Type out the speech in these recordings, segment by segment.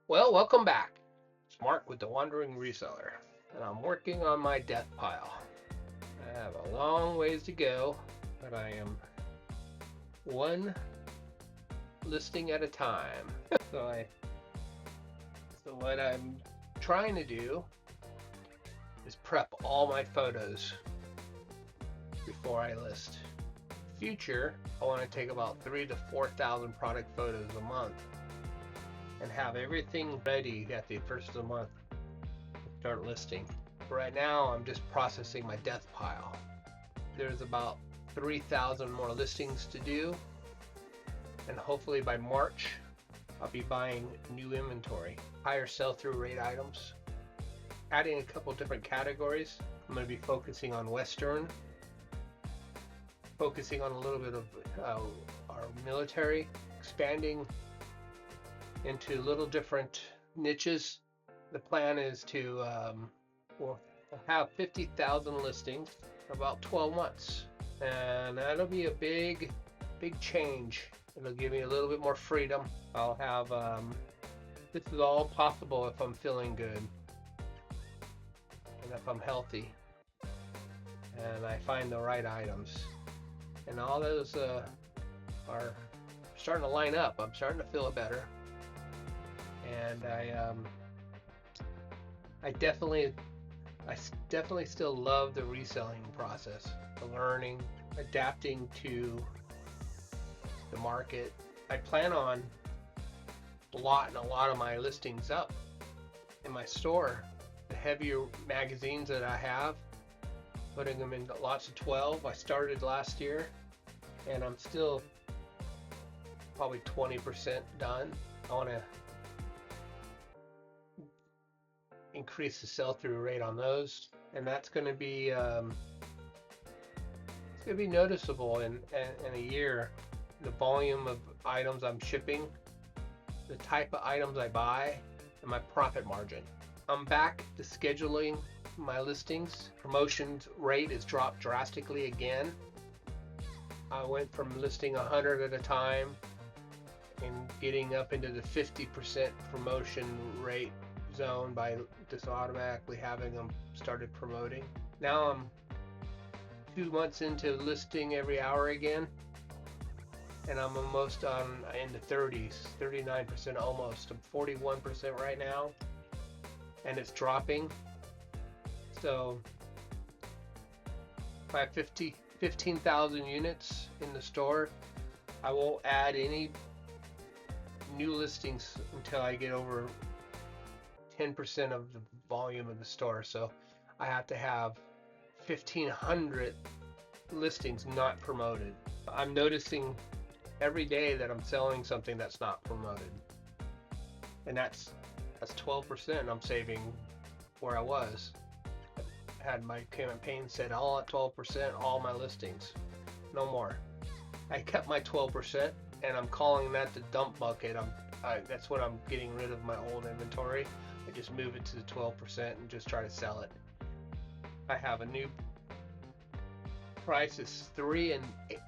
Well, welcome back. It's Mark with the Wandering Reseller, and I'm working on my death pile. I have a long ways to go, but I am one listing at a time. So what I'm trying to do is prep all my photos before I list. Future, I want to take about 3,000 to 4,000 product photos a month and have everything ready at the first of the month to start listing. Right now, I'm just processing my death pile. There's about 3,000 more listings to do, and hopefully by March, I'll be buying new inventory, higher sell-through rate items, adding a couple different categories. I'm going to be focusing on Western, focusing on a little bit of our military, expanding into little different niches. The plan is to we'll have 50,000 listings in about 12 months, and that'll be a big change. It'll give me a little bit more freedom. I'll have this is all possible if I'm feeling good and if I'm healthy and I find the right items, and all those are starting to line up. I'm starting to feel better, and I definitely still love the reselling process, the learning, adapting to the market. I plan on blotting a lot of my listings up in my store, the heavier magazines that I have, putting them in lots of 12. I started last year, and I'm still probably 20% done. I want to increase the sell-through rate on those, and that's going to be it's going to be noticeable in a year. The volume of items I'm shipping, the type of items I buy, and my profit margin. I'm back to scheduling my listings. Promotions rate has dropped drastically again. I went from listing 100 at a time and getting up into the 50% promotion rate zone by just automatically having them started promoting. Now I'm 2 months into listing every hour again, and I'm almost on in the 30s, 39% almost. I'm 41% right now, and it's dropping. So if I have 15,000 units in the store, I won't add any new listings until I get over 10% of the volume of the store. So I have to have 1,500 listings not promoted. I'm noticing every day that I'm selling something that's not promoted, and that's 12% I'm saving where I was. I had my campaign set all at 12%, all my listings, no more. I kept my 12%, and I'm calling that the dump bucket. That's when I'm getting rid of my old inventory. I just move it to the 12% and just try to sell it. I have a new price is 3 and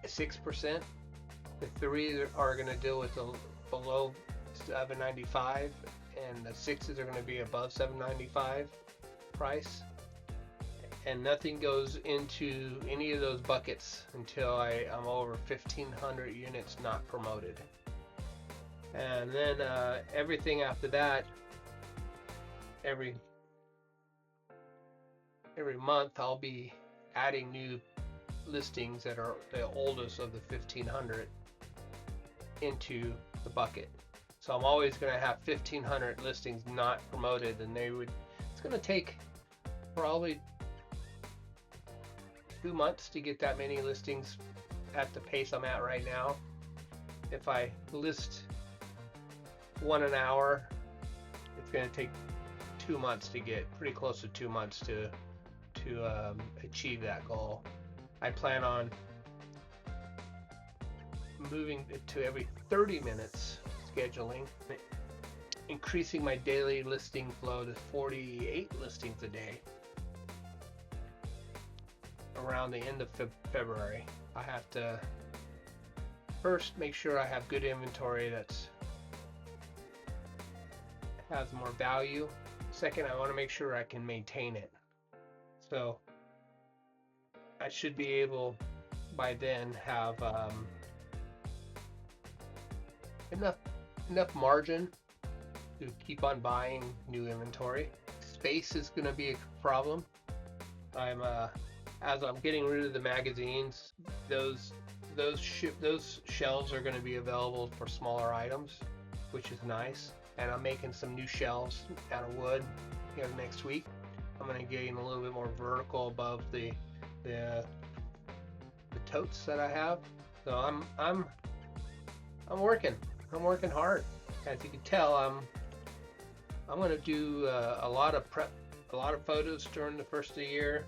6%. The 3 are going to deal with the below $7.95, and the 6s are going to be above $7.95 price. And nothing goes into any of those buckets until I'm over 1,500 units not promoted. And then everything after that, every month I'll be adding new listings that are the oldest of the 1,500 into the bucket. So I'm always going to have 1,500 listings not promoted, and it's going to take probably 2 months to get that many listings at the pace I'm at right now. If I list one an hour, it's going to take 2 months to get pretty close to 2 months to achieve that goal. I plan on moving it to every 30 minutes scheduling, increasing my daily listing flow to 48 listings a day. Around the end of February, I have to first make sure I have good inventory that's has more value. Second, I want to make sure I can maintain it. So I should be able by then have enough margin to keep on buying new inventory. Space is going to be a problem. As I'm getting rid of the magazines, those shelves are going to be available for smaller items, which is nice. And I'm making some new shelves out of wood here next week. I'm going to gain a little bit more vertical above the totes that I have. So I'm working. I'm working hard. As you can tell, I'm going to do a lot of prep, a lot of photos during the first of the year.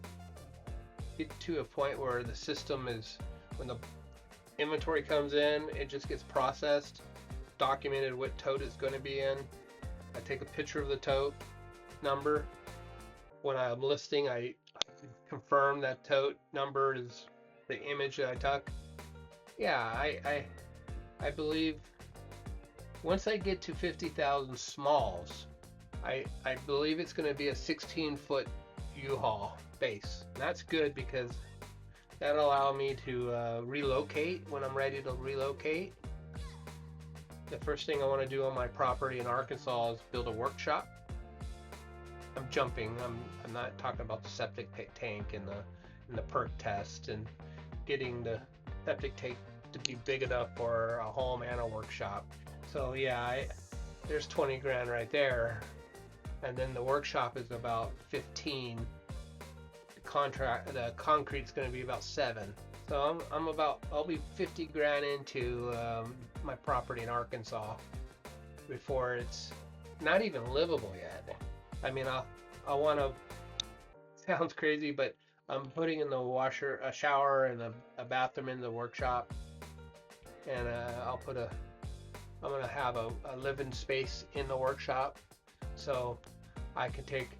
Get to a point where the system is, when the inventory comes in, it just gets processed, documented what tote it's going to be in. I take a picture of the tote number. When I'm listing, I confirm that tote number is the image that I took. Yeah, I believe once I get to 50,000 smalls, I believe it's going to be a 16-foot U-Haul base. And that's good because that'll allow me to relocate when I'm ready to relocate. The first thing I want to do on my property in Arkansas is build a workshop. I'm jumping. I'm not talking about the septic tank and the perk test and getting the septic tank to be big enough for a home and a workshop. So yeah, there's 20 grand right there, and then the workshop is about 15. The concrete's going to be about 7. So I'll be 50 grand into my property in Arkansas before it's not even livable yet. I mean, I want to. Sounds crazy, but I'm putting in the a shower, and a bathroom in the workshop, and I'm gonna have a living space in the workshop, so I can take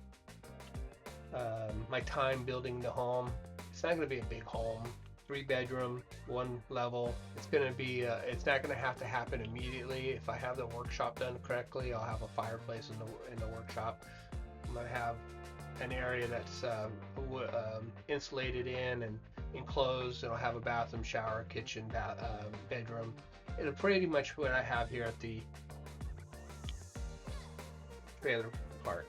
my time building the home. It's not gonna be a big home, 3-bedroom, 1 level. It's gonna be. It's not gonna have to happen immediately. If I have the workshop done correctly, I'll have a fireplace in the workshop. I'm gonna have an area that's insulated in and enclosed, and I'll have a bathroom, shower, kitchen, bedroom. It'll pretty much what I have here at the trailer park.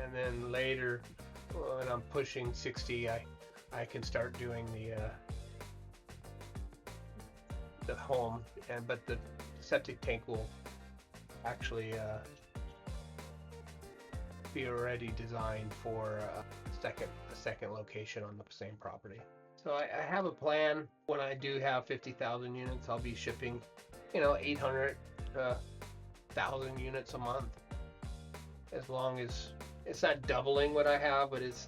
And then later, when I'm pushing 60, I can start doing the home, but the septic tank will actually be already designed for a second location on the same property. So I have a plan. When I do have 50,000 units, I'll be shipping 800 to 1,000 units a month, as long as it's not doubling what I have, but it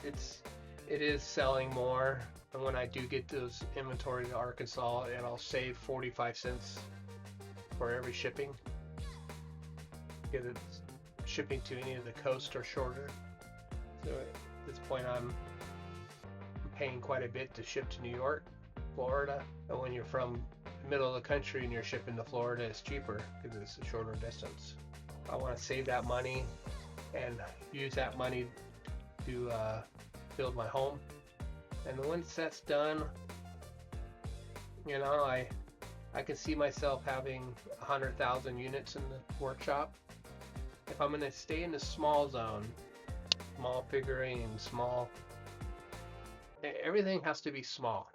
is selling more. And when I do get those inventory to Arkansas, and I'll save 45 cents for every shipping, because it's shipping to any of the coast or shorter. So at this point, I'm paying quite a bit to ship to New York, Florida. And when you're from the middle of the country and you're shipping to Florida, it's cheaper because it's a shorter distance. I want to save that money and use that money to build my home. And once that's done, I can see myself having 100,000 units in the workshop. If I'm going to stay in the small zone, small figurine, everything has to be small.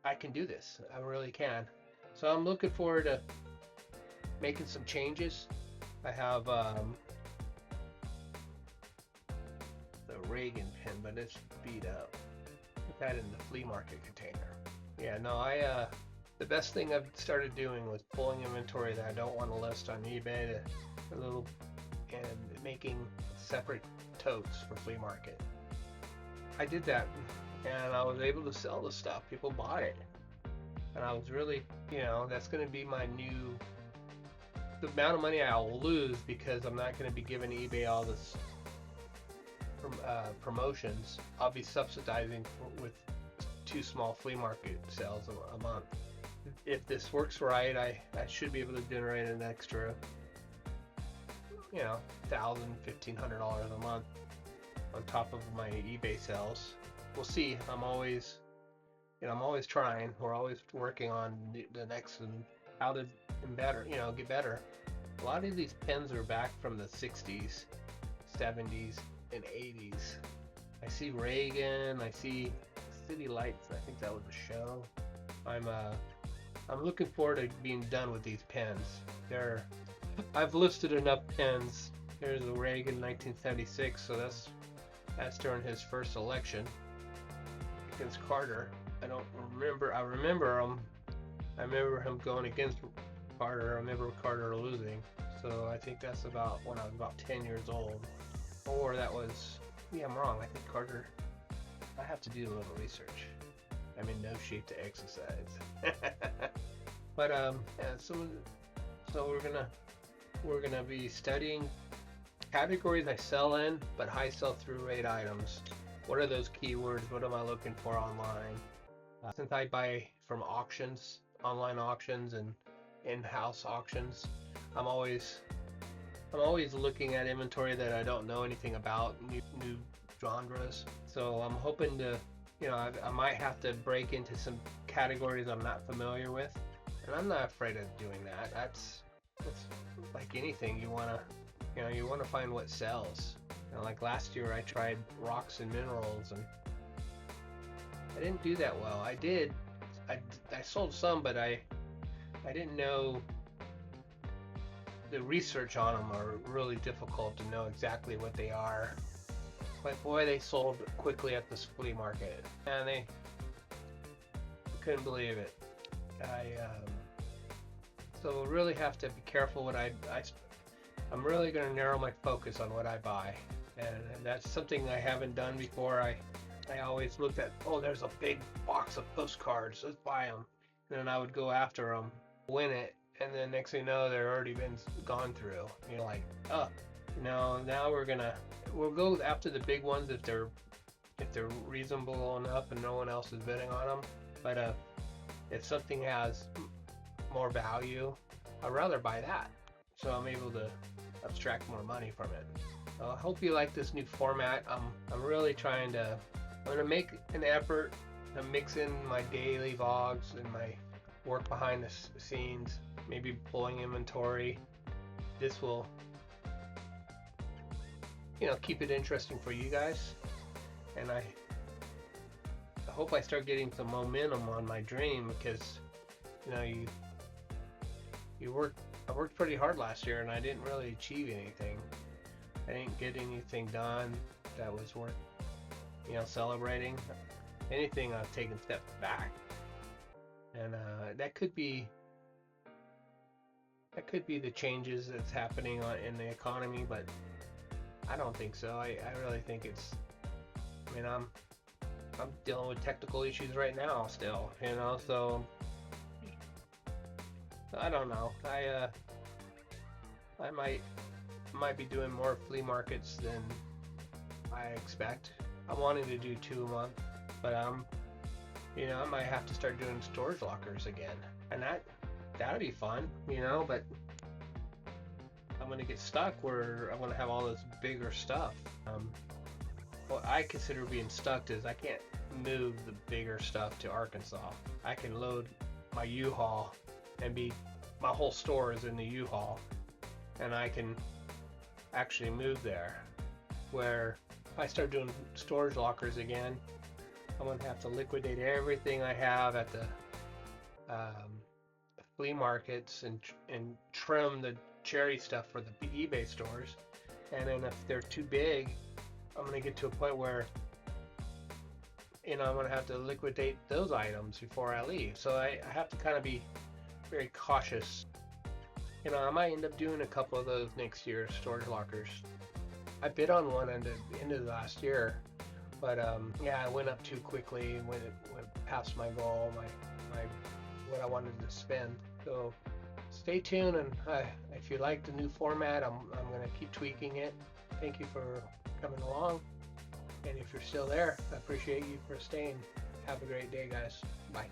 I can do this. I really can. So I'm looking forward to making some changes. I have the Reagan pen, but it's beat up. Put that in the flea market container. Yeah, no, the best thing I've started doing was pulling inventory that I don't want to list on eBay and making separate totes for flea market. I did that, and I was able to sell the stuff. People bought it, and I was really, that's going to be my new. The amount of money I'll lose because I'm not going to be giving eBay all this promotions. I'll be subsidizing with 2 small flea market sales a month. If this works right, I should be able to generate an extra you know, $1,000–1,500 a month on top of my eBay sales. We'll see. I'm always trying. We're always working on the next and how to better, get better. A lot of these pens are back from the 60s, 70s, and 80s. I see Reagan. I see City Lights. I think that was a show. I'm looking forward to being done with these pens. I've listed enough pens. There's a Reagan 1976, so that's during his first election against Carter. I remember him going against Carter. I remember Carter losing. So I think that's about when I was about 10 years old. Or that was, I'm wrong. I think Carter, I have to do a little research. I'm in no shape to exercise. But so we're gonna be studying categories I sell in, but high sell-through rate items. What are those keywords? What am I looking for online? Since I buy from auctions, online auctions, and in-house auctions, I'm always looking at inventory that I don't know anything about, new genres. So I'm hoping to, I might have to break into some categories I'm not familiar with, and I'm not afraid of doing that. That's like anything. You wanna find what sells. Like last year, I tried rocks and minerals, and I didn't do that well. I sold some, but I didn't know. The research on them are really difficult to know exactly what they are. But boy, they sold quickly at this flea market, and I couldn't believe it. So really have to be careful what I'm really going to narrow my focus on what I buy, and that's something I haven't done before. I always looked at, there's a big box of postcards, let's buy them, and then I would go after them, win it, and then next thing you know, they're already been gone through. Now we'll go after the big ones if they're reasonable enough and no one else is bidding on them. But if something has more value, I'd rather buy that, so I'm able to abstract more money from it. I hope you like this new format. I'm really I'm gonna make an effort to mix in my daily vlogs and my work behind the scenes, maybe pulling inventory. This will, keep it interesting for you guys, and I hope I start getting some momentum on my dream, because I worked pretty hard last year and I didn't really achieve anything. I didn't get anything done that was worth celebrating. Anything, I've taken steps back, and that could be the changes that's happening in the economy, but I don't think so. I really think I'm dealing with technical issues right now still, so I don't know. I might be doing more flea markets than I expect. I'm wanting to do 2 a month, but I might have to start doing storage lockers again, and that'd be fun, but I'm gonna get stuck where I want to have all this bigger stuff. What I consider being stuck is I can't move the bigger stuff to Arkansas. I can load my U-Haul and my whole store is in the U-Haul, and I can actually move there. Where if I start doing storage lockers again, I'm gonna have to liquidate everything I have at the flea markets and trim the cherry stuff for the eBay stores. And then if they're too big, I'm gonna get to a point where I'm gonna have to liquidate those items before I leave. So I have to kind of be very cautious. I might end up doing a couple of those next year, storage lockers. I bid on one at the end of last year, but I went up too quickly when it went past my goal, what I wanted to spend. So stay tuned, and if you like the new format, I'm gonna keep tweaking it. Thank you for coming along, and if you're still there, I appreciate you for staying. Have a great day, guys. Bye.